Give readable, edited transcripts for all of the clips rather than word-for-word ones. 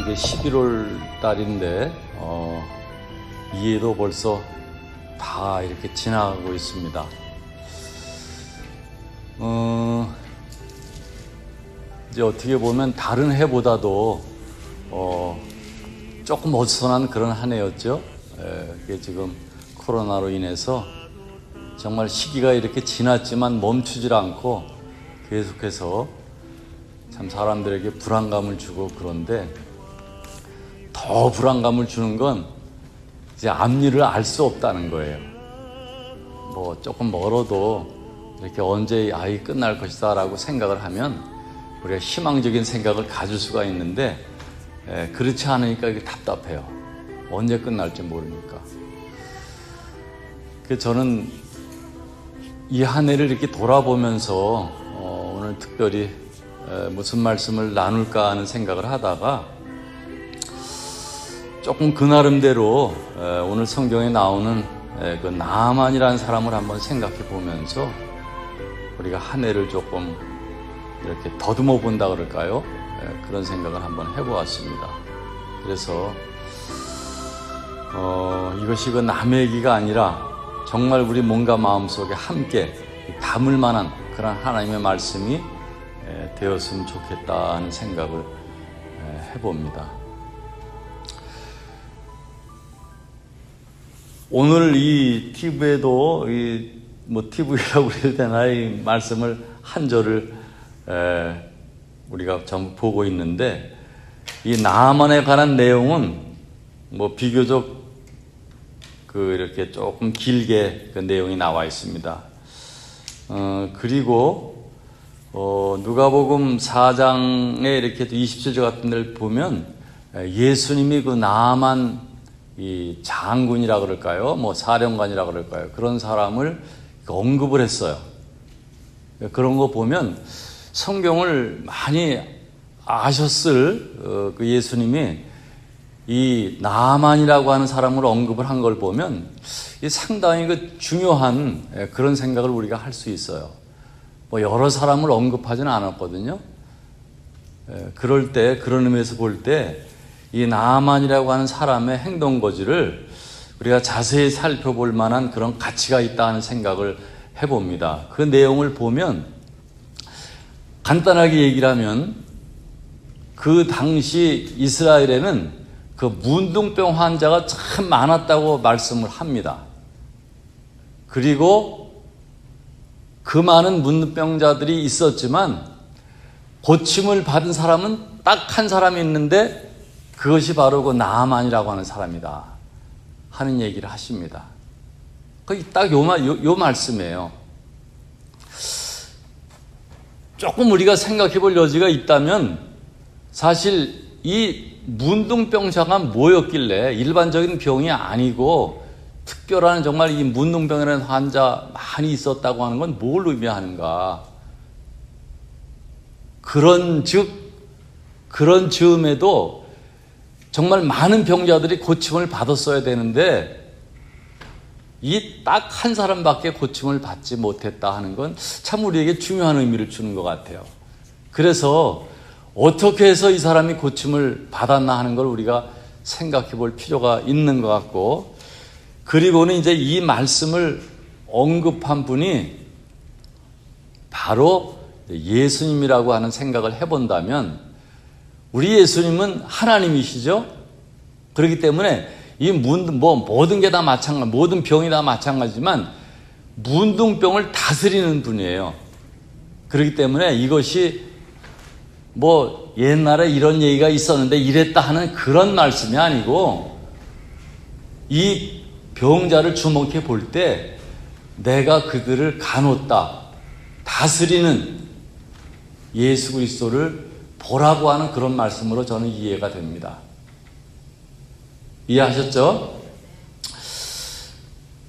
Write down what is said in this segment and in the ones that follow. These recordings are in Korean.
이게 11월 달인데 이해도 벌써 다 이렇게 지나가고 있습니다. 이제 어떻게 보면 다른 해보다도 조금 어수선한 그런 한 해였죠. 그게 지금 코로나로 인해서 정말 시기가 이렇게 지났지만 멈추질 않고 계속해서 참 사람들에게 불안감을 주고, 그런데 더 불안감을 주는 건 이제 앞일을 알 수 없다는 거예요. 뭐 조금 멀어도 이렇게 언제 끝날 것이다 라고 생각을 하면 우리가 희망적인 생각을 가질 수가 있는데, 그렇지 않으니까 이게 답답해요. 언제 끝날지 모르니까. 그래서 저는 이 한 해를 이렇게 돌아보면서 오늘 특별히 무슨 말씀을 나눌까 하는 생각을 하다가 조금 그 나름대로 오늘 성경에 나오는 그 나만이라는 사람을 한번 생각해 보면서 우리가 한 해를 조금 이렇게 더듬어 본다 그럴까요? 그런 생각을 한번 해보았습니다. 그래서 이것이 그 남의 얘기가 아니라 정말 우리 몸과 마음속에 함께 담을 만한 그런 하나님의 말씀이 되었으면 좋겠다는 생각을 해봅니다. 오늘 이 TV에도 TV라고 해야 되나, 이 말씀을 한 절을 우리가 전부 보고 있는데, 이 나만에 관한 내용은 비교적 이렇게 조금 길게 그 내용이 나와 있습니다. 그리고 누가복음 4장에 이렇게 27절 같은 데를 보면 예수님이 그 나만 이 장군이라 그럴까요? 사령관이라 그럴까요? 그런 사람을 언급을 했어요. 그런 거 보면 성경을 많이 아셨을 그 예수님이 이 나만이라고 하는 사람을 언급을 한 걸 보면 상당히 그 중요한 그런 생각을 우리가 할 수 있어요. 여러 사람을 언급하지는 않았거든요. 그럴 때, 그런 의미에서 볼 때 이 나만이라고 하는 사람의 행동 거지를 우리가 자세히 살펴볼 만한 그런 가치가 있다 하는 생각을 해봅니다. 그 내용을 보면 간단하게 얘기를 하면 그 당시 이스라엘에는 그 문둥병 환자가 참 많았다고 말씀을 합니다. 그리고 그 많은 문둥병자들이 있었지만 고침을 받은 사람은 딱 한 사람이 있는데 그것이 바로 그 나만이라고 하는 사람이다 하는 얘기를 하십니다. 딱 요 말씀이에요. 조금 우리가 생각해 볼 여지가 있다면 사실 이 문둥병자가 뭐였길래, 일반적인 병이 아니고 특별한 정말 이 문둥병이라는 환자 많이 있었다고 하는 건 뭘 의미하는가? 그런 즈음에도 정말 많은 병자들이 고침을 받았어야 되는데 이 딱 한 사람밖에 고침을 받지 못했다 하는 건 참 우리에게 중요한 의미를 주는 것 같아요. 그래서 어떻게 해서 이 사람이 고침을 받았나 하는 걸 우리가 생각해 볼 필요가 있는 것 같고, 그리고는 이제 이 말씀을 언급한 분이 바로 예수님이라고 하는 생각을 해본다면, 우리 예수님은 하나님이시죠? 그렇기 때문에 이 모든 게 다 마찬가지, 모든 병이 다 마찬가지지만 문둥병을 다스리는 분이에요. 그렇기 때문에 이것이 옛날에 이런 얘기가 있었는데 이랬다 하는 그런 말씀이 아니고, 이 병자를 주목해 볼 때 내가 그들을 가놓다, 다스리는 예수 그리스도를 보라고 하는 그런 말씀으로 저는 이해가 됩니다. 이해하셨죠?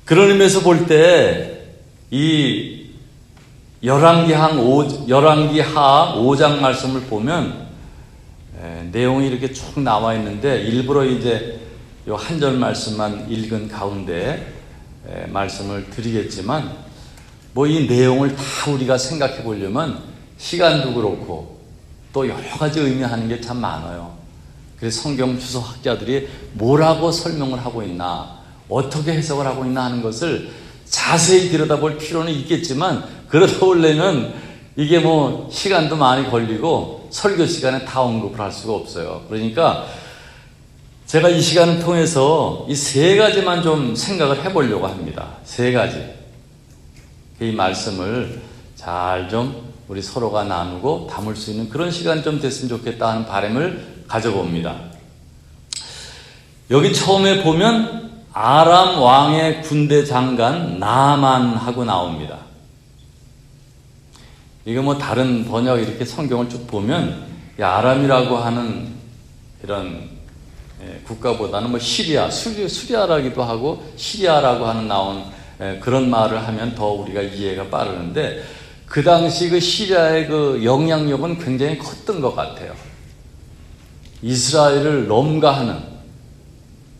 그런 의미에서 볼 때 이 열왕기하 5장 말씀을 보면 내용이 이렇게 쭉 나와 있는데, 일부러 이제 요 한 절 말씀만 읽은 가운데 말씀을 드리겠지만, 이 내용을 다 우리가 생각해 보려면 시간도 그렇고 또 여러 가지 의미하는 게 참 많아요. 그래서 성경 주석학자들이 뭐라고 설명을 하고 있나, 어떻게 해석을 하고 있나 하는 것을 자세히 들여다볼 필요는 있겠지만, 그러다 보려면 이게 뭐 시간도 많이 걸리고 설교 시간에 다 언급을 할 수가 없어요. 그러니까 제가 이 시간을 통해서 이 세 가지만 좀 생각을 해보려고 합니다. 세 가지. 이 말씀을 잘 좀 우리 서로가 나누고 담을 수 있는 그런 시간이 좀 됐으면 좋겠다 하는 바람을 가져봅니다. 여기 처음에 보면 아람 왕의 군대 장관 나만하고 나옵니다. 이거 뭐 다른 번역 이렇게 성경을 쭉 보면 이 아람이라고 하는 이런 국가보다는 뭐 수리아라기도 하고 시리아라고 하는 나온 그런 말을 하면 더 우리가 이해가 빠르는데, 그 당시 그 시리아의 그 영향력은 굉장히 컸던 것 같아요. 이스라엘을 넘가하는,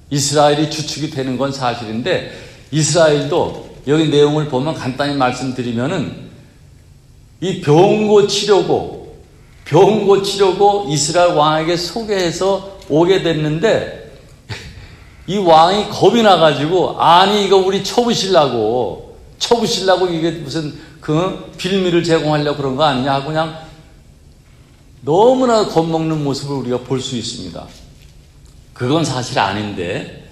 이스라엘이 주축이 되는 건 사실인데, 이스라엘도 여기 내용을 보면 간단히 말씀드리면은 이 병 고치려고 이스라엘 왕에게 소개해서 오게 됐는데, 이 왕이 겁이 나가지고, 아니 이거 우리 쳐부시려고 이게 무슨 그 빌미를 제공하려고 그런 거 아니냐 하고 그냥 너무나 겁먹는 모습을 우리가 볼 수 있습니다. 그건 사실 아닌데,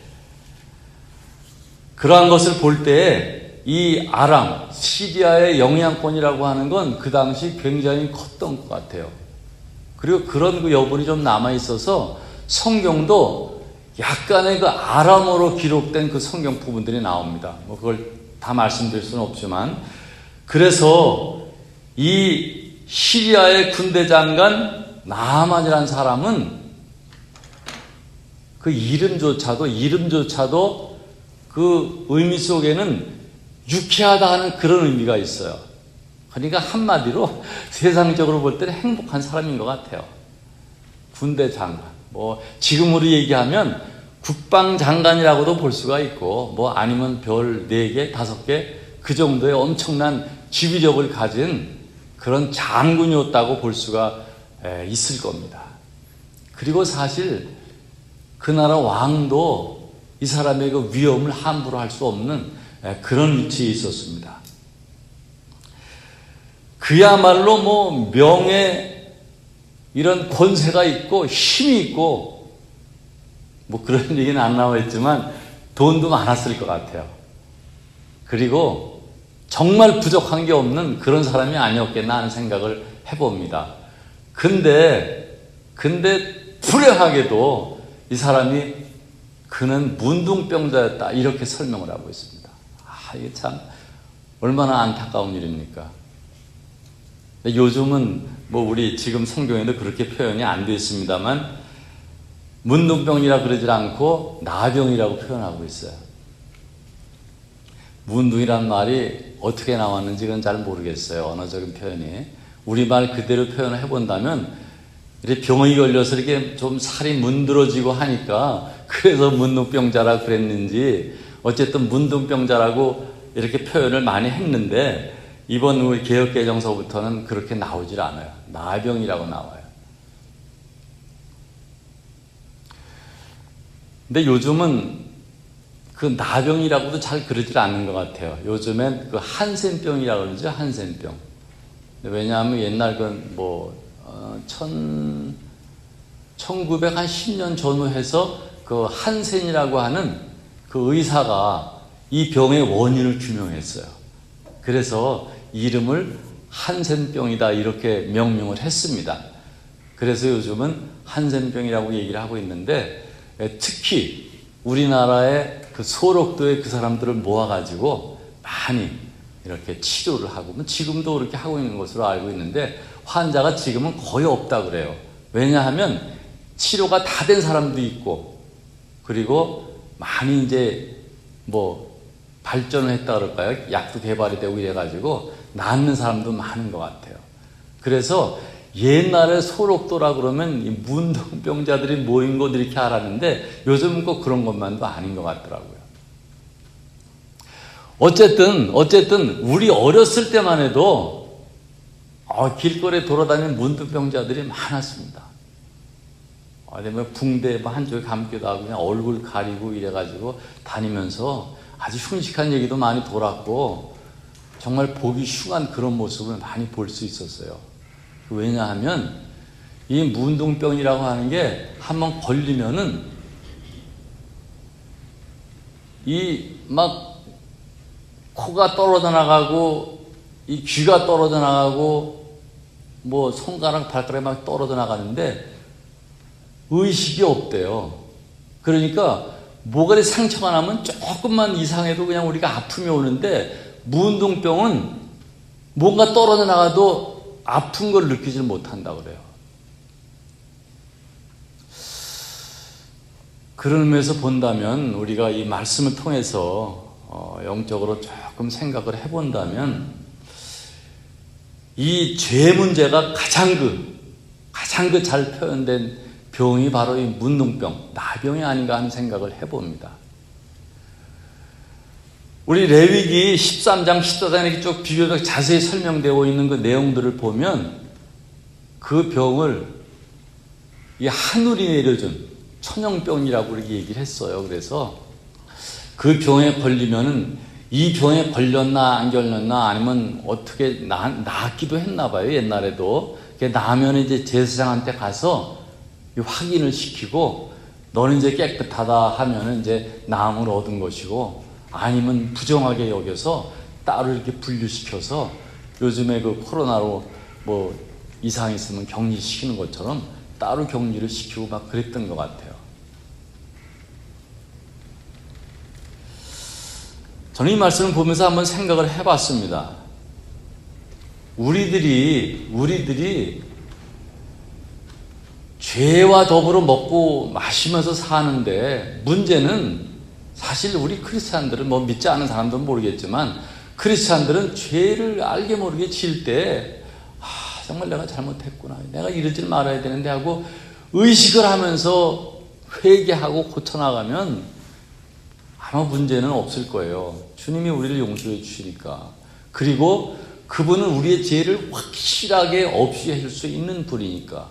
그러한 것을 볼 때 이 아람, 시리아의 영향권이라고 하는 건 그 당시 굉장히 컸던 것 같아요. 그리고 그런 그 여분이 좀 남아있어서 성경도 약간의 그 아람어로 기록된 그 성경 부분들이 나옵니다. 뭐 그걸 다 말씀드릴 수는 없지만, 그래서 이 시리아의 군대 장관 나만이라는 사람은 그 이름조차도 그 의미 속에는 유쾌하다 하는 그런 의미가 있어요. 그러니까 한마디로 세상적으로 볼 때는 행복한 사람인 것 같아요. 군대 장관. 뭐 지금으로 얘기하면 국방장관이라고도 볼 수가 있고, 뭐 아니면 별 4개, 5개 그 정도의 엄청난 지휘력을 가진 그런 장군이었다고 볼 수가 있을 겁니다. 그리고 사실 그 나라 왕도 이 사람의 그 위엄을 함부로 할 수 없는 그런 위치에 있었습니다. 그야말로 뭐 명예, 이런 권세가 있고 힘이 있고, 뭐 그런 얘기는 안 나와 있지만 돈도 많았을 것 같아요. 그리고 정말 부족한 게 없는 그런 사람이 아니었겠나 하는 생각을 해봅니다. 근데 불행하게도 이 사람이 그는 문둥병자였다 이렇게 설명을 하고 있습니다. 이게 참 얼마나 안타까운 일입니까? 요즘은 뭐 우리 지금 성경에도 그렇게 표현이 안 되어 있습니다만, 문둥병이라 그러질 않고 나병이라고 표현하고 있어요. 문둥이란 말이 어떻게 나왔는지 그건 잘 모르겠어요. 언어적인 표현이. 우리말 그대로 표현을 해본다면, 이렇게 병이 걸려서 이렇게 좀 살이 문드러지고 하니까 그래서 문둥병자라 그랬는지, 어쨌든 문둥병자라고 이렇게 표현을 많이 했는데, 이번 우리 개역개정서부터는 그렇게 나오질 않아요. 나병이라고 나와요. 근데 요즘은 그 나병이라고도 잘 그러질 않는 것 같아요. 요즘엔 그 한센병이라고 그러죠. 한센병. 왜냐하면 옛날 그 1910년 전후 해서 그 한센이라고 하는 그 의사가 이 병의 원인을 규명했어요. 그래서 이름을 한센병이다 이렇게 명명을 했습니다. 그래서 요즘은 한센병이라고 얘기를 하고 있는데, 특히 우리나라의 그 소록도에 그 사람들을 모아가지고 많이 이렇게 치료를 하고, 지금도 그렇게 하고 있는 것으로 알고 있는데, 환자가 지금은 거의 없다 그래요. 왜냐하면 치료가 다 된 사람도 있고, 그리고 많이 이제 뭐 발전을 했다 그럴까요? 약도 개발이 되고 이래가지고 낫는 사람도 많은 것 같아요. 그래서 옛날에 소록도라 그러면 이 문둥병자들이 모인 곳 이렇게 알았는데, 요즘은 꼭 그런 것만도 아닌 것 같더라고요. 어쨌든 우리 어렸을 때만 해도 길거리에 돌아다니는 문둥병자들이 많았습니다. 아니면 붕대 한쪽에 감기도 하고 그냥 얼굴 가리고 이래가지고 다니면서 아주 흉측한 얘기도 많이 돌았고 정말 보기 흉한 그런 모습을 많이 볼 수 있었어요. 왜냐하면 이 문둥병이라고 하는 게 한번 걸리면은 이 막 코가 떨어져 나가고 이 귀가 떨어져 나가고 뭐 손가락 발가락이 막 떨어져 나가는데 의식이 없대요. 그러니까 모가지 상처가 나면 조금만 이상해도 그냥 우리가 아픔이 오는데 문둥병은 뭔가 떨어져 나가도 아픈 걸 느끼지 못한다고 그래요. 그런 의미에서 본다면 우리가 이 말씀을 통해서 영적으로 조금 생각을 해본다면 이 죄 문제가 가장 잘 표현된 병이 바로 이 문둥병, 나병이 아닌가 하는 생각을 해봅니다. 우리 레위기 13장, 14장에 이렇게 쭉 비교적 자세히 설명되어 있는 그 내용들을 보면 그 병을 이 하늘이 내려준 천형병이라고 이렇게 얘기를 했어요. 그래서 그 병에 걸리면은 이 병에 걸렸나 안 걸렸나 아니면 어떻게 낫기도 했나 봐요. 옛날에도. 나면 이제 제사장한테 가서 확인을 시키고 너는 이제 깨끗하다 하면은 이제 나음을 얻은 것이고 아니면 부정하게 여겨서 따로 이렇게 분류시켜서 요즘에 그 코로나로 뭐 이상이 있으면 격리시키는 것처럼 따로 격리를 시키고 막 그랬던 것 같아요. 저는 이 말씀을 보면서 한번 생각을 해봤습니다. 우리들이 죄와 더불어 먹고 마시면서 사는데 문제는 사실 우리 크리스찬들은 뭐 믿지 않은 사람들은 모르겠지만 크리스찬들은 죄를 알게 모르게 지을 때 정말 내가 잘못했구나. 내가 이러지 말아야 되는데 하고 의식을 하면서 회개하고 고쳐나가면 아마 문제는 없을 거예요. 주님이 우리를 용서해 주시니까. 그리고 그분은 우리의 죄를 확실하게 없이 해줄 수 있는 분이니까.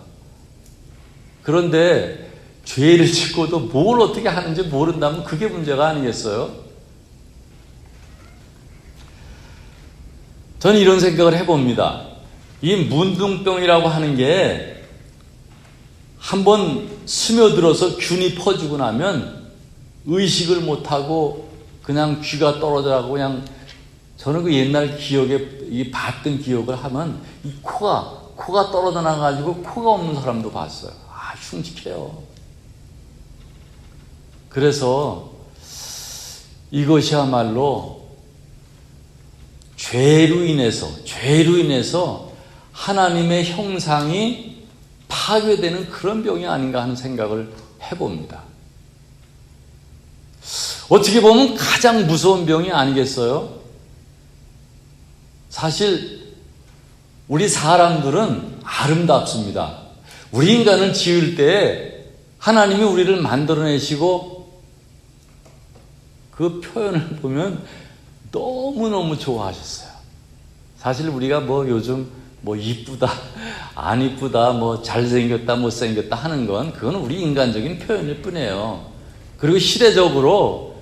그런데 죄를 짓고도 뭘 어떻게 하는지 모른다면 그게 문제가 아니겠어요? 저는 이런 생각을 해봅니다. 이 문둥병이라고 하는 게 한번 스며들어서 균이 퍼지고 나면 의식을 못하고 그냥 귀가 떨어져가고 그냥 저는 그 옛날 기억에 봤던 기억을 하면 이 코가 떨어져 나가지고 코가 없는 사람도 봤어요. 흉측해요. 그래서 이것이야말로 죄로 인해서 하나님의 형상이 파괴되는 그런 병이 아닌가 하는 생각을 해봅니다. 어떻게 보면 가장 무서운 병이 아니겠어요? 사실 우리 사람들은 아름답습니다. 우리 인간을 지을 때 하나님이 우리를 만들어내시고 그 표현을 보면 너무너무 좋아하셨어요. 사실 우리가 뭐 요즘 뭐 이쁘다, 안 이쁘다, 뭐 잘생겼다, 못생겼다 하는 건 그건 우리 인간적인 표현일 뿐이에요. 그리고 시대적으로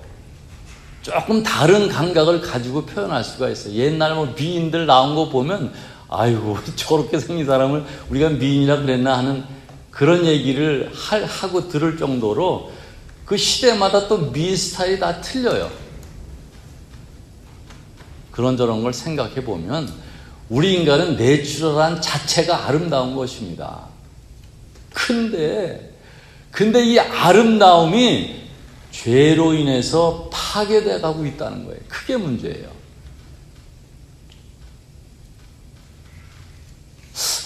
조금 다른 감각을 가지고 표현할 수가 있어요. 옛날 뭐 미인들 나온 거 보면 아이고 저렇게 생긴 사람을 우리가 미인이라 그랬나 하는 그런 얘기를 하고 들을 정도로 그 시대마다 또 미인 스타일이 다 틀려요. 그런저런 걸 생각해 보면 우리 인간은 내추럴한 자체가 아름다운 것입니다. 근데 이 아름다움이 죄로 인해서 파괴돼 가고 있다는 거예요. 그게 문제예요.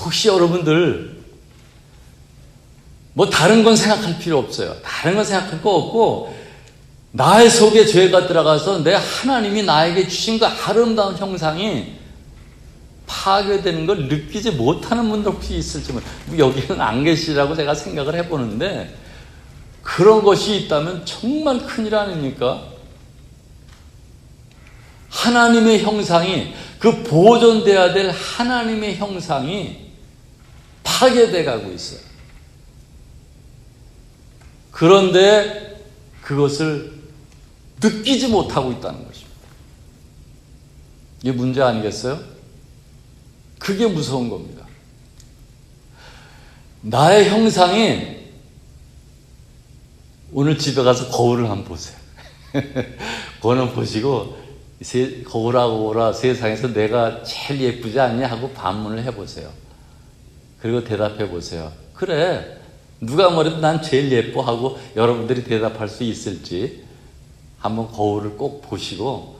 혹시 여러분들 뭐 다른 건 생각할 필요 없어요. 다른 건 생각할 거 없고 나의 속에 죄가 들어가서 내 하나님이 나에게 주신 그 아름다운 형상이 파괴되는 걸 느끼지 못하는 분들 혹시 있을지 여기는 안 계시라고 제가 생각을 해보는데 그런 것이 있다면 정말 큰일 아닙니까? 하나님의 형상이 그 보존돼야 될 하나님의 형상이 파괴돼 가고 있어요. 그런데 그것을 느끼지 못하고 있다는 것입니다. 이게 문제 아니겠어요? 그게 무서운 겁니다. 나의 형상이, 오늘 집에 가서 거울을 한번 보세요. 거울을 보시고 거울아 세상에서 내가 제일 예쁘지 않냐 하고 반문을 해보세요. 그리고 대답해 보세요. 그래, 누가 뭐래도 난 제일 예뻐 하고 여러분들이 대답할 수 있을지 한번 거울을 꼭 보시고,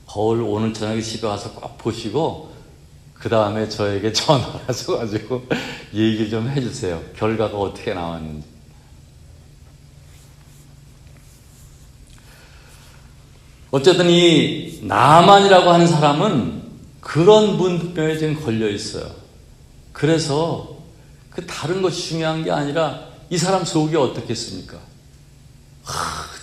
거울 오늘 저녁에 집에 가서 꼭 보시고 그 다음에 저에게 전화를 하셔가지고 얘기 좀 해주세요. 결과가 어떻게 나왔는지. 어쨌든 이 나만이라고 하는 사람은 그런 문득병에 지금 걸려 있어요. 그래서 그 다른 것이 중요한 게 아니라 이 사람 속이 어떻겠습니까?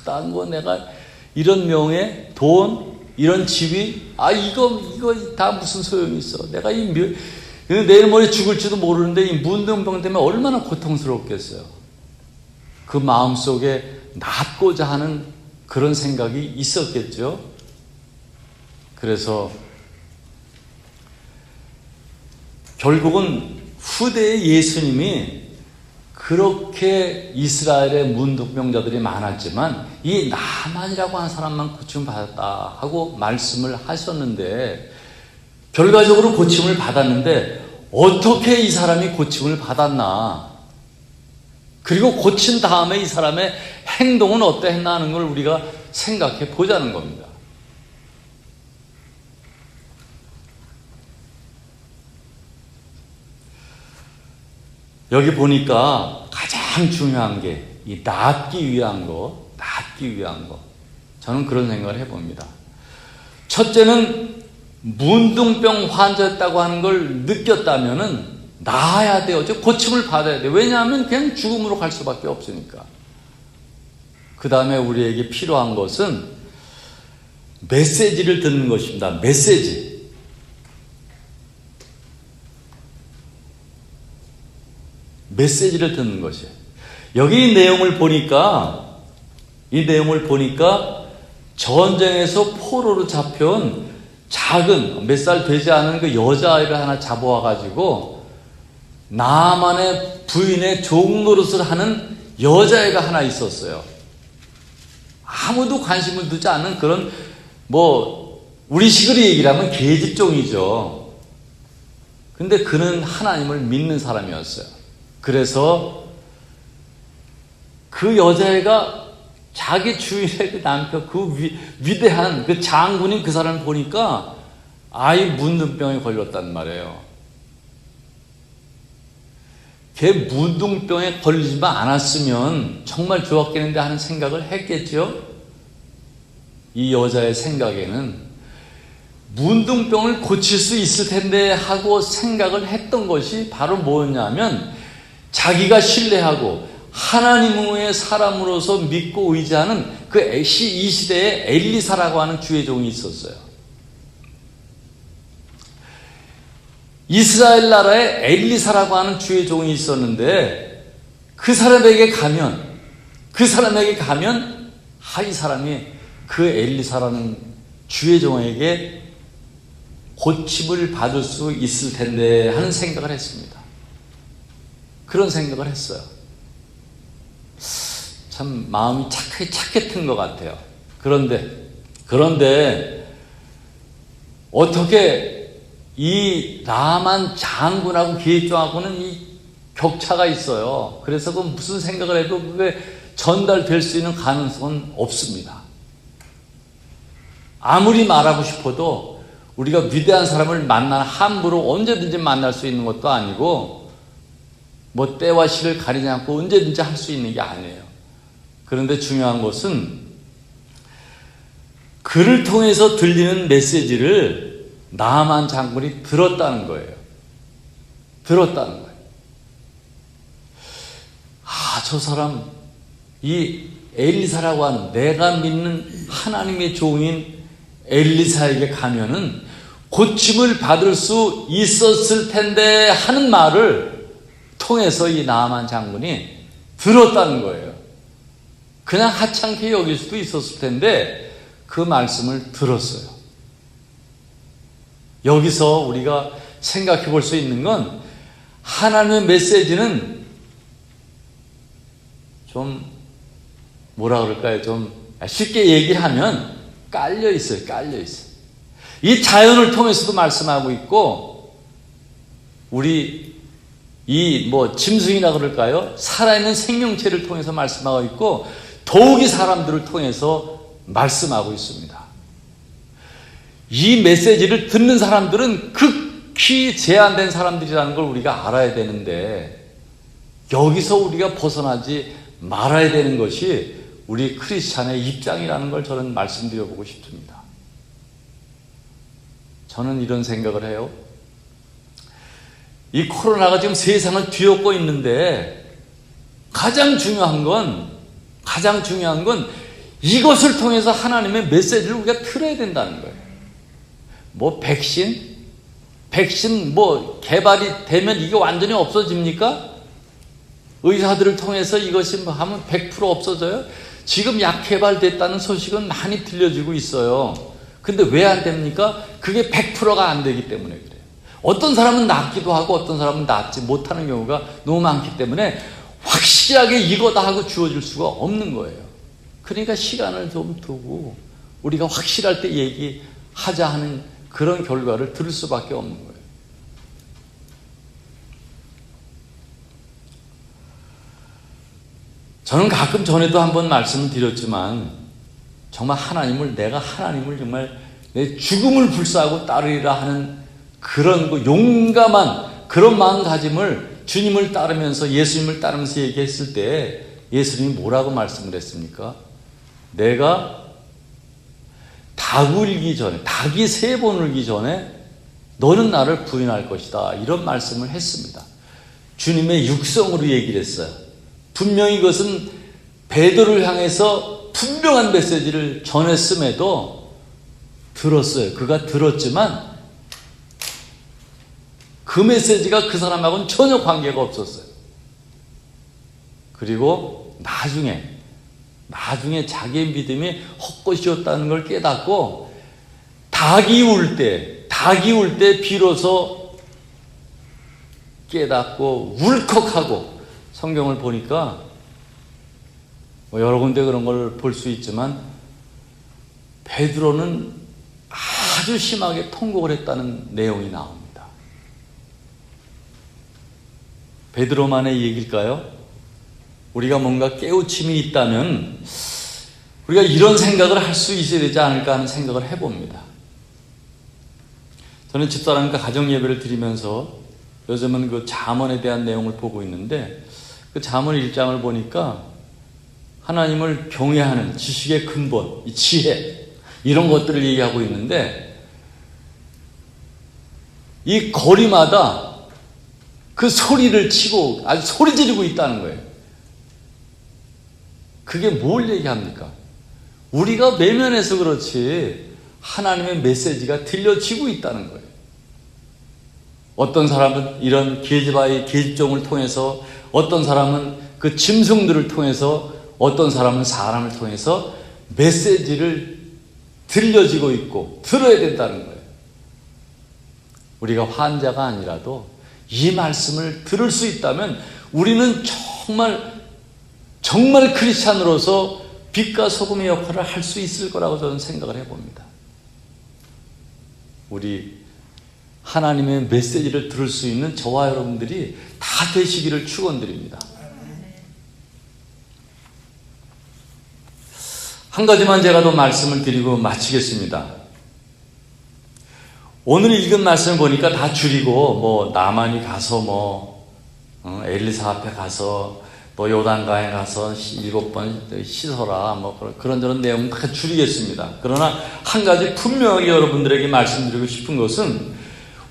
딴 거 내가 이런 명예, 돈, 이런 지위, 이거 다 무슨 소용이 있어. 내가 내일 모레 죽을지도 모르는데 이 문둥병 때문에 얼마나 고통스럽겠어요. 그 마음속에 낫고자 하는 그런 생각이 있었겠죠. 그래서 결국은 후대의 예수님이 그렇게 이스라엘의 문둥병자들이 많았지만 이 나만이라고 하는 사람만 고침을 받았다 하고 말씀을 하셨는데, 결과적으로 고침을 받았는데 어떻게 이 사람이 고침을 받았나, 그리고 고친 다음에 이 사람의 행동은 어떠했나 하는 걸 우리가 생각해 보자는 겁니다. 여기 보니까 가장 중요한 게 이 낫기 위한 거. 저는 그런 생각을 해봅니다. 첫째는 문둥병 환자였다고 하는 걸 느꼈다면은 나아야 돼요. 고침을 받아야 돼요. 왜냐하면 그냥 죽음으로 갈 수밖에 없으니까. 그 다음에 우리에게 필요한 것은 메시지를 듣는 것입니다. 메시지를 듣는 것이에요. 여기 이 내용을 보니까 전쟁에서 포로로 잡혀온 작은 몇 살 되지 않은 그 여자아이를 하나 잡아와 가지고 나만의 부인의 종노릇을 하는 여자애가 하나 있었어요. 아무도 관심을 두지 않는 그런, 우리식으로 얘기를 하면 계집종이죠. 근데 그는 하나님을 믿는 사람이었어요. 그래서 그 여자애가 자기 주인의 그 남편, 그 위대한 그 장군인 그 사람을 보니까 아이 문둥병에 걸렸단 말이에요. 걔 문둥병에 걸리지만 않았으면 정말 좋았겠는데 하는 생각을 했겠죠. 이 여자의 생각에는 문둥병을 고칠 수 있을 텐데 하고 생각을 했던 것이 바로 뭐였냐면, 자기가 신뢰하고 하나님의 사람으로서 믿고 의지하는 이 시대에 엘리사라고 하는 주의 종이 있었어요. 이스라엘 나라에 엘리사라고 하는 주의 종이 있었는데 그 사람에게 가면 이 사람이 그 엘리사라는 주의 종에게 고침을 받을 수 있을 텐데 하는 생각을 했습니다. 그런 생각을 했어요. 참 마음이 착했던 것 같아요. 그런데 어떻게 이 나만 장군하고 계집종하고는 이 격차가 있어요. 그래서 그 무슨 생각을 해도 그게 전달될 수 있는 가능성은 없습니다. 아무리 말하고 싶어도 우리가 위대한 사람을 함부로 언제든지 만날 수 있는 것도 아니고 때와 시를 가리지 않고 언제든지 할 수 있는 게 아니에요. 그런데 중요한 것은 그를 통해서 들리는 메시지를 나만 장군이 들었다는 거예요. 저 사람, 이 엘리사라고 하는 내가 믿는 하나님의 종인 엘리사에게 가면은 고침을 받을 수 있었을 텐데 하는 말을 통해서 이 나만 장군이 들었다는 거예요. 그냥 하찮게 여길 수도 있었을 텐데 그 말씀을 들었어요. 여기서 우리가 생각해 볼 수 있는 건 하나님의 메시지는 좀 뭐라 그럴까요? 좀 쉽게 얘기를 하면 깔려 있어요. 깔려 있어요. 이 자연을 통해서도 말씀하고 있고 우리 이 짐승이라 그럴까요? 살아있는 생명체를 통해서 말씀하고 있고 더욱이 사람들을 통해서 말씀하고 있습니다. 이 메시지를 듣는 사람들은 극히 제한된 사람들이라는 걸 우리가 알아야 되는데 여기서 우리가 벗어나지 말아야 되는 것이 우리 크리스찬의 입장이라는 걸 저는 말씀드려보고 싶습니다. 저는 이런 생각을 해요. 이 코로나가 지금 세상을 뒤엎고 있는데 가장 중요한 건 이것을 통해서 하나님의 메시지를 우리가 틀어야 된다는 거예요. 백신 개발이 되면 이게 완전히 없어집니까? 의사들을 통해서 이것이 하면 100% 없어져요? 지금 약 개발됐다는 소식은 많이 들려지고 있어요. 근데 왜 안 됩니까? 그게 100%가 안 되기 때문에 그래요. 어떤 사람은 낫기도 하고 어떤 사람은 낫지 못하는 경우가 너무 많기 때문에 확실하게 이거다 하고 주어질 수가 없는 거예요. 그러니까 시간을 좀 두고 우리가 확실할 때 얘기하자 하는 그런 결과를 들을 수밖에 없는 거예요. 저는 가끔 전에도 한번 말씀을 드렸지만 정말 내가 하나님을 정말 내 죽음을 불사하고 따르리라 하는 그런 용감한 그런 마음가짐을 주님을 따르면서 예수님을 따르면서 얘기했을 때 예수님이 뭐라고 말씀을 했습니까? 내가 닭이 3번 울기 전에 너는 나를 부인할 것이다. 이런 말씀을 했습니다. 주님의 육성으로 얘기를 했어요. 분명히 이것은 베드로를 향해서 분명한 메시지를 전했음에도 들었어요. 그가 들었지만 그 메시지가 그 사람하고는 전혀 관계가 없었어요. 그리고 나중에 자기의 믿음이 헛것이었다는 걸 깨닫고 닭이 울 때 비로소 깨닫고 울컥하고 성경을 보니까 여러 군데 그런 걸 볼 수 있지만 베드로는 아주 심하게 통곡을 했다는 내용이 나옵니다. 베드로만의 얘기일까요? 우리가 뭔가 깨우침이 있다면 우리가 이런 생각을 할 수 있어야 되지 않을까 하는 생각을 해봅니다. 저는 집사람과 가정예배를 드리면서 요즘은 그 잠언에 대한 내용을 보고 있는데 그 잠언 1장을 보니까 하나님을 경외하는 지식의 근본, 이 지혜 이런 것들을 얘기하고 있는데 이 거리마다 그 소리를 치고 아주 소리 지르고 있다는 거예요. 그게 뭘 얘기합니까? 우리가 외면해서 그렇지 하나님의 메시지가 들려지고 있다는 거예요. 어떤 사람은 이런 계집종을 통해서, 어떤 사람은 그 짐승들을 통해서, 어떤 사람은 사람을 통해서 메시지를 들려지고 있고 들어야 된다는 거예요. 우리가 환자가 아니라도 이 말씀을 들을 수 있다면 우리는 정말 크리스찬으로서 빛과 소금의 역할을 할 수 있을 거라고 저는 생각을 해봅니다. 우리 하나님의 메시지를 들을 수 있는 저와 여러분들이 다 되시기를 축원드립니다. 한 가지만 제가 더 말씀을 드리고 마치겠습니다. 오늘 읽은 말씀을 보니까 다 줄이고 나만이 가서 엘리사 앞에 가서 또 요단강에 가서 7번 씻어라 그런저런 내용 다 줄이겠습니다. 그러나 한 가지 분명하게 여러분들에게 말씀드리고 싶은 것은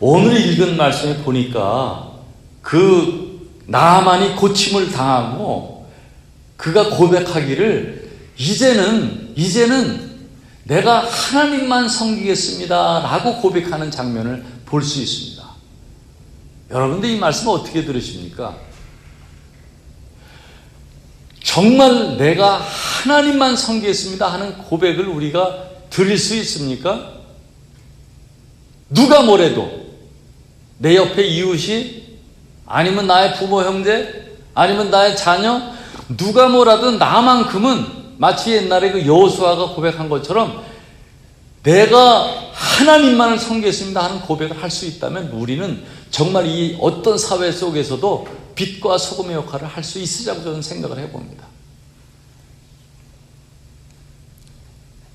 오늘 읽은 말씀에 보니까 그 나만이 고침을 당하고 그가 고백하기를 이제는 내가 하나님만 섬기겠습니다 라고 고백하는 장면을 볼 수 있습니다. 여러분들 이 말씀 어떻게 들으십니까? 정말 내가 하나님만 섬기겠습니다 하는 고백을 우리가 드릴 수 있습니까? 누가 뭐래도 내 옆에 이웃이 아니면 나의 부모 형제 아니면 나의 자녀 누가 뭐라든 나만큼은 마치 옛날에 그 여호수아가 고백한 것처럼 내가 하나님만을 섬기겠습니다 하는 고백을 할 수 있다면 우리는 정말 이 어떤 사회 속에서도 빛과 소금의 역할을 할 수 있으리라고 저는 생각을 해봅니다.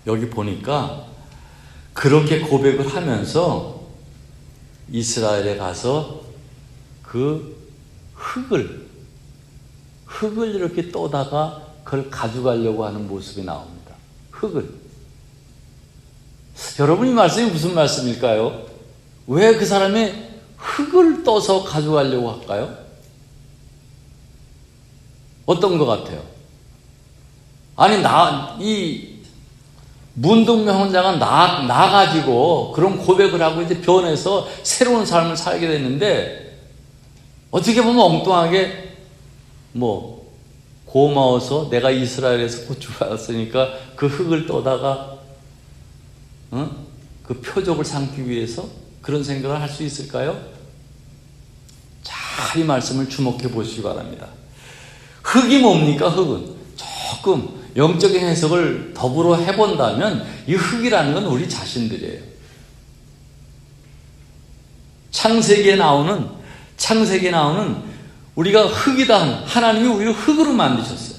여기 보니까 그렇게 고백을 하면서 이스라엘에 가서 그 흙을 이렇게 떠다가 그걸 가져가려고 하는 모습이 나옵니다. 흙을. 여러분 이 말씀이 무슨 말씀일까요? 왜 그 사람이 흙을 떠서 가져가려고 할까요? 어떤 것 같아요? 아니 이 문둥명 혼자가 나 가지고 그런 고백을 하고 이제 변해서 새로운 삶을 살게 됐는데 어떻게 보면 엉뚱하게 고마워서 내가 이스라엘에서 구출받았으니까 그 흙을 떠다가 그 표적을 삼기 위해서 그런 생각을 할 수 있을까요? 잘 이 말씀을 주목해 보시기 바랍니다. 흙이 뭡니까? 흙은 조금 영적인 해석을 더불어 해본다면 이 흙이라는 건 우리 자신들이에요. 창세기에 나오는 우리가 흙이다. 하나님이 우리를 흙으로 만드셨어요.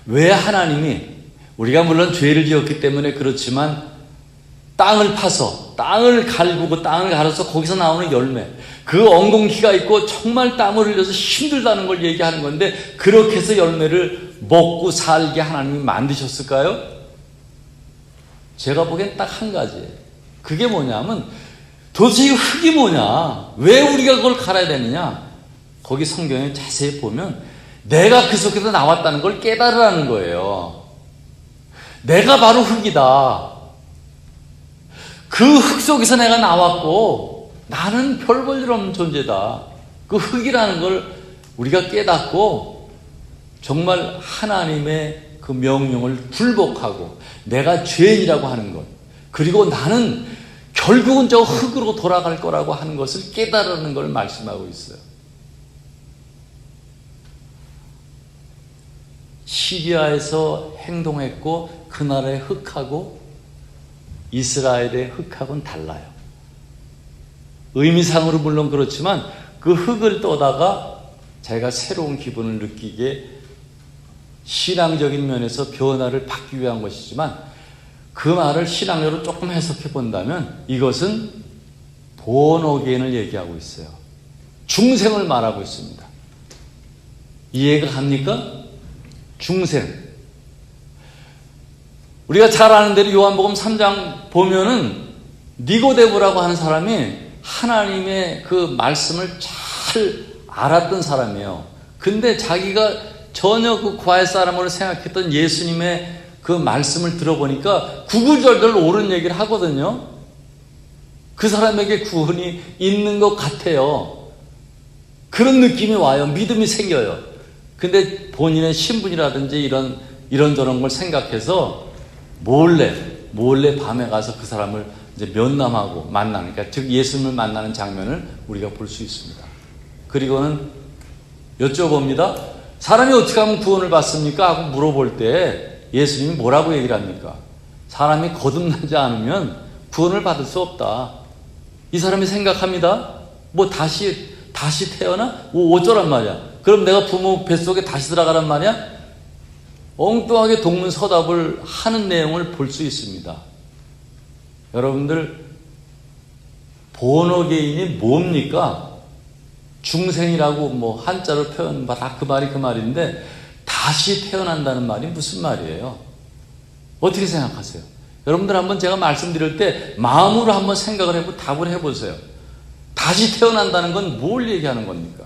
왜 하나님이 우리가 물론 죄를 지었기 때문에 그렇지만 땅을 파서 땅을 갈구고 땅을 갈아서 거기서 나오는 열매 그 엉겅퀴가 있고 정말 땀을 흘려서 힘들다는 걸 얘기하는 건데 그렇게 해서 열매를 먹고 살게 하나님이 만드셨을까요? 제가 보기엔 딱 한 가지예요. 그게 뭐냐면 도대체 이 흙이 뭐냐? 왜 우리가 그걸 갈아야 되느냐? 거기 성경에 자세히 보면 내가 그 속에서 나왔다는 걸 깨달으라는 거예요. 내가 바로 흙이다. 그 흙 속에서 내가 나왔고 나는 별 볼 일 없는 존재다. 그 흙이라는 걸 우리가 깨닫고 정말 하나님의 그 명령을 굴복하고 내가 죄인이라고 하는 것 그리고 나는 결국은 저 흙으로 돌아갈 거라고 하는 것을 깨달으는 걸 말씀하고 있어요. 시리아에서 행동했고 그 나라의 흙하고 이스라엘의 흙하고는 달라요. 의미상으로 물론 그렇지만 그 흙을 떠다가 자기가 새로운 기분을 느끼게 신앙적인 면에서 변화를 받기 위한 것이지만 그 말을 신앙적으로 조금 해석해 본다면 이것은 본어게인을 얘기하고 있어요. 중생을 말하고 있습니다. 이해가 갑니까? 중생. 우리가 잘 아는 대로 요한복음 3장 보면은 니고데모라고 하는 사람이 하나님의 그 말씀을 잘 알았던 사람이에요. 근데 자기가 전혀 그 과외 사람으로 생각했던 예수님의 그 말씀을 들어보니까 구구절절 옳은 얘기를 하거든요. 그 사람에게 구원이 있는 것 같아요. 그런 느낌이 와요. 믿음이 생겨요. 근데 본인의 신분이라든지 이런저런 걸 생각해서 몰래 밤에 가서 그 사람을 이제 면담하고 만나는, 그러니까 즉 예수님을 만나는 장면을 우리가 볼 수 있습니다. 그리고는 여쭤봅니다. 사람이 어떻게 하면 구원을 받습니까? 하고 물어볼 때 예수님이 뭐라고 얘기를 합니까? 사람이 거듭나지 않으면 구원을 받을 수 없다. 이 사람이 생각합니다. 뭐 다시 태어나? 뭐 어쩌란 말이야. 그럼 내가 부모 뱃속에 다시 들어가란 말이야? 엉뚱하게 동문서답을 하는 내용을 볼 수 있습니다. 여러분들 본어게인이 뭡니까? 중생이라고 뭐 한자로 표현 다 그 말이 그 말인데 다시 태어난다는 말이 무슨 말이에요? 어떻게 생각하세요? 여러분들 한번 제가 말씀드릴 때 마음으로 한번 생각을 해보고 답을 해보세요. 다시 태어난다는 건 뭘 얘기하는 겁니까?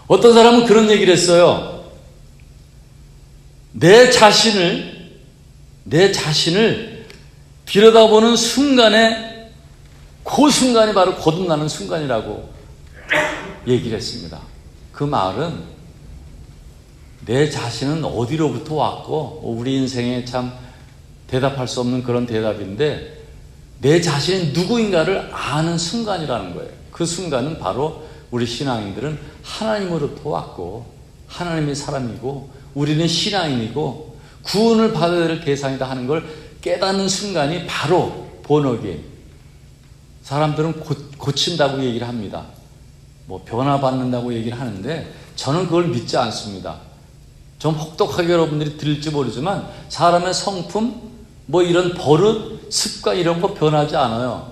어떤 사람은 그런 얘기를 했어요. 내 자신을 들여다보는 순간에 그 순간이 바로 거듭나는 순간이라고 얘기를 했습니다. 그 말은 내 자신은 어디로부터 왔고, 우리 인생에 참 대답할 수 없는 그런 대답인데, 내 자신이 누구인가를 아는 순간이라는 거예요. 그 순간은 바로 우리 신앙인들은 하나님으로부터 왔고, 하나님의 사람이고, 우리는 신앙인이고 구원을 받아야 될 대상이다 하는 걸 깨닫는 순간이 바로 본어게인. 사람들은 고친다고 얘기를 합니다. 뭐 변화받는다고 얘기를 하는데 저는 그걸 믿지 않습니다. 좀 혹독하게 여러분들이 들을지 모르지만 사람의 성품, 뭐 이런 버릇, 습관 이런 거 변하지 않아요.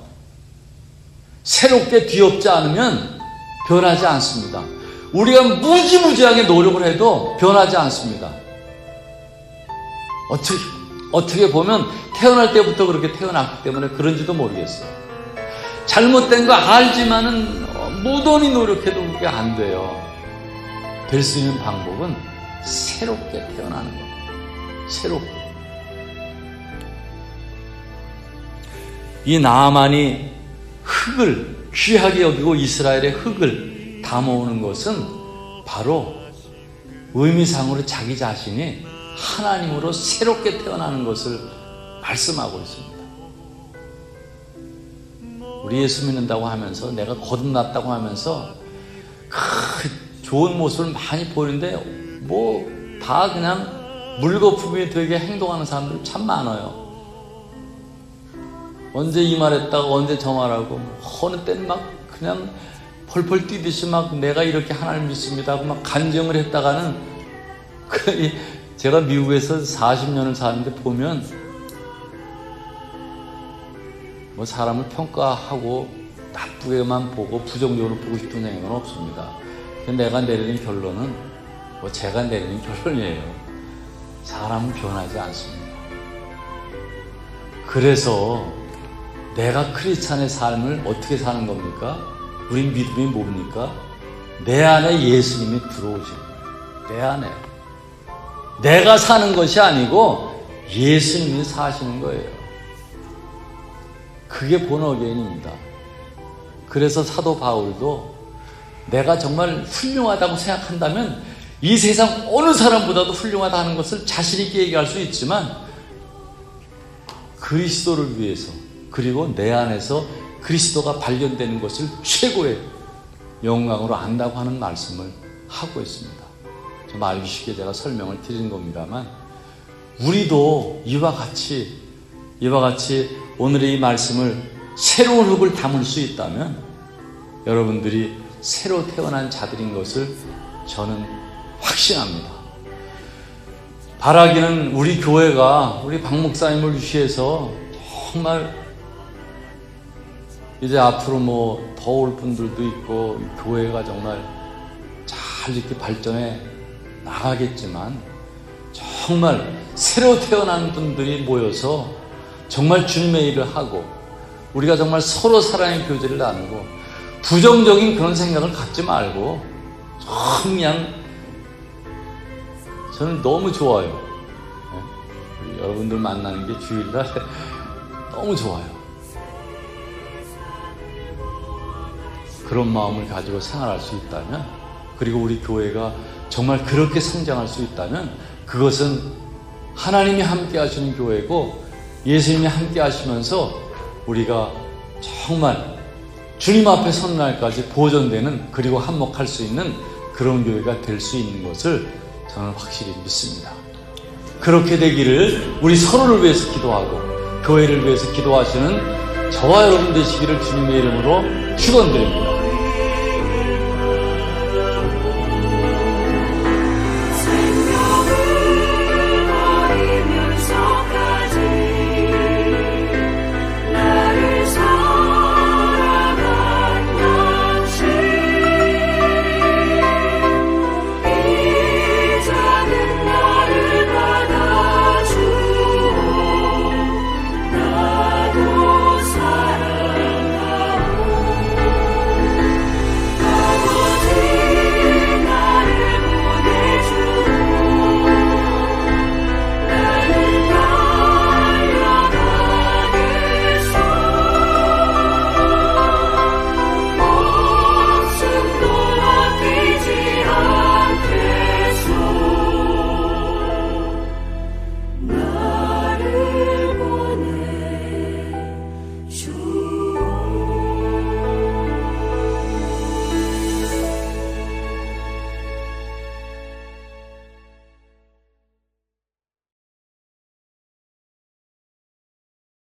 새롭게 뒤엎지 않으면 변하지 않습니다. 우리가 무지무지하게 노력을 해도 변하지 않습니다. 어떻게 보면 태어날 때부터 그렇게 태어났기 때문에 그런지도 모르겠어요. 잘못된 거 알지만은 무던히 노력해도 그게 안 돼요. 될 수 있는 방법은 새롭게 태어나는 겁니다. 새롭게. 이 나아만이 흙을 귀하게 여기고 이스라엘의 흙을 담아오는 것은 바로 의미상으로 자기 자신이 하나님으로 새롭게 태어나는 것을 말씀하고 있습니다. 우리 예수 믿는다고 하면서, 내가 거듭났다고 하면서 그 좋은 모습을 많이 보이는데 뭐 다 그냥 물거품이 되게 행동하는 사람들 참 많아요. 언제 이 말했다가 언제 저 말하고, 어느 때는 막 그냥 펄펄 뛰듯이 막 내가 이렇게 하나님 믿습니다 하고 막 간증을 했다가는, 제가 미국에서 40년을 사는데 보면 뭐 사람을 평가하고 나쁘게만 보고 부정적으로 보고 싶은 생각은 없습니다. 내가 내리는 결론은 뭐 제가 내리는 결론이에요. 사람은 변하지 않습니다. 그래서 내가 크리스찬의 삶을 어떻게 사는 겁니까? 우리 믿음이 뭡니까? 내 안에 예수님이 들어오시는 거예요. 내 안에. 내가 사는 것이 아니고 예수님이 사시는 거예요. 그게 본어게인입니다. 그래서 사도 바울도 내가 정말 훌륭하다고 생각한다면 이 세상 어느 사람보다도 훌륭하다 하는 것을 자신 있게 얘기할 수 있지만, 그리스도를 위해서, 그리고 내 안에서 그리스도가 발견되는 것을 최고의 영광으로 안다고 하는 말씀을 하고 있습니다. 좀 알기 쉽게 제가 설명을 드린 겁니다만, 우리도 이와 같이 오늘의 이 말씀을 새로운 흙을 담을 수 있다면 여러분들이 새로 태어난 자들인 것을 저는 확신합니다. 바라기는 우리 교회가 우리 박 목사님을 위해서 정말 이제 앞으로 뭐 더 올 분들도 있고 교회가 정말 잘 이렇게 발전해 나가겠지만, 정말 새로 태어난 분들이 모여서 정말 주님의 일을 하고 우리가 정말 서로 사랑의 교제를 나누고 부정적인 그런 생각을 갖지 말고 그냥 저는 너무 좋아요. 여러분들 만나는 게 주일날 너무 좋아요. 그런 마음을 가지고 생활할 수 있다면, 그리고 우리 교회가 정말 그렇게 성장할 수 있다면, 그것은 하나님이 함께 하시는 교회고 예수님이 함께 하시면서 우리가 정말 주님 앞에 선 날까지 보존되는, 그리고 한몫할 수 있는 그런 교회가 될 수 있는 것을 저는 확실히 믿습니다. 그렇게 되기를 우리 서로를 위해서 기도하고 교회를 위해서 기도하시는 저와 여러분 되시기를 주님의 이름으로 축원드립니다.